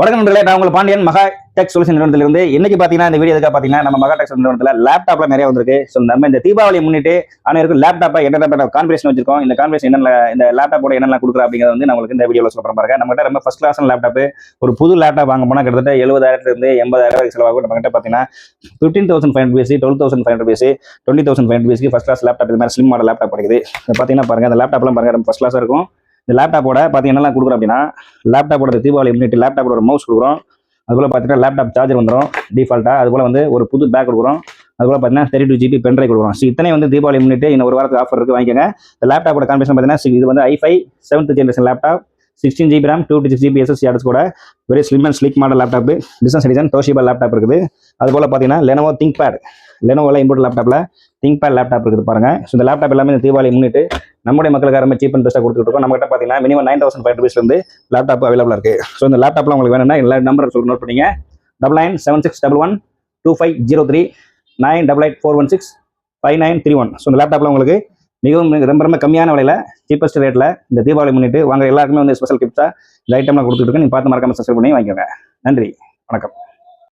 வணக்கம் நண்பர்களே, நான் உங்கள் பாண்டியன் மகா டெக் சொல்யூஷன் நிறுவனத்திலிருந்து. இன்னைக்கு பார்த்தீங்கன்னா இந்த வீடியோ எதுக்காக பார்த்தீங்கன்னா நம்ம மகா டெக் நிறுவனத்தில் லேப்டாப்ல நிறைய வந்திருக்கு. ஸோ நம்ம இந்த தீபாவளி முன்னிட்டு அனைவருக்கும் லேப்டாப்பை என்னென்ன கான்ஃபிகரேஷன் வச்சிருக்கோம், இந்த கான்ஃபிகரேஷன் என்னென்ன இந்த லேப்டாப்போட என்னென்ன கொடுக்குறோம் அப்படிங்கிறது வந்து நான் உங்களுக்கு இந்த வீடியோவில் சொல்ல பாருங்க. நம்மகிட்ட ரொம்ப ஃபர்ஸ்ட் கிளாஸ் லேப்டாப், ஒரு புது லேப்டாப் வாங்க போனால் கிட்டத்தட்ட 70,000 80,000 செலவாகும். நம்மகிட்ட பார்த்தீங்கன்னா 15,500 BSC, 12,500 BSC, 20,500 BSC first class laptop இது மாதிரி ஸ்லிம் மாடல் லேப்டாப் கிடைக்குது. பார்த்தீங்கன்னா பாருங்க, அந்த லேப்டாப்லாம் பாருங்க ரொம்ப ஃபர்ஸ்ட் கிளாஸாக இருக்கும். இந்த லேப்டாப்போட பார்த்தீங்கன்னா என்னெல்லாம் கொடுக்குறோம் அப்படின்னா, லேப்டாப்போட தீபாவளி முன்னிட்டு லேப்டாப்போட ஒரு மவுஸ் கொடுக்குறோம். அதுபோல் பார்த்தீங்கன்னா லேப்டாப் சார்ஜர் வந்துடும் டிஃபால்ட்டாக. அதுபோல் வந்து ஒரு புது பேக் கொடுக்குறோம். அதுபோல் பார்த்தீங்கன்னா 32 GB பென்ட்ரைவ் கொடுக்குறோம். ஸோ இத்தனை வந்து தீபாவளி முன்னிட்டு இன்னும் ஒரு வாரத்துக்கு ஆஃபர் இருக்குது, வாங்கிக்கோங்க. இந்த லேப்டாப்போட கான்ஃபிகரேஷன் பார்த்தீங்கன்னா இது வந்து i5 7th generation laptop, 16 GB RAM, 256 GB SSD hard கூட very slim and sleek model laptop, business edition Toshiba laptop இருக்குது. அதுபோல் பார்த்தீங்கன்னா லெனோவோ திங்க்பேட், லெனோவோல இம்போர்ட் லேப்டாப்பில் திங்க்பேட் லேப்டாப் இருக்குது பாருங்க. ஸோ இந்த லேப்டாப் எல்லாமே இந்த தீபாவளி முன்னிட்டு நம்முடைய மக்களுக்கு ரொம்ப சீப் அண்ட் பெஸ்ட்டாக கொடுத்துட்டு இருக்கோம். நம்மகிட்ட பார்த்தீங்கன்னா மினிமம் 9,500 rupees லேப்டாப் அவைலபிளாக இருக்குது. ஸோ இந்த லேப்டாப்லாம் உங்களுக்கு வேணும்னா எல்லா நம்பர் சொல்லி நோட் பண்ணிங்க. 9976112503 9884165931. ஸோ இந்த லேப்டாப்ல உங்களுக்கு மிகவும் ரொம்ப கம்மியான விலையில சீப்பஸ்ட் ரேட்ல இந்த தீபாவளி முன்னிட்டு வாங்க எல்லாருக்குமே வந்து ஸ்பெஷல் கிஃப்ட்ஸா இந்த ஐட்டம்லாம் கொடுத்துட்டு இருக்கேன். நீங்க பார்த்து மறக்காம சப்ஸ்கிரைப் பண்ணி வாங்கிக்கோங்க. நன்றி, வணக்கம்.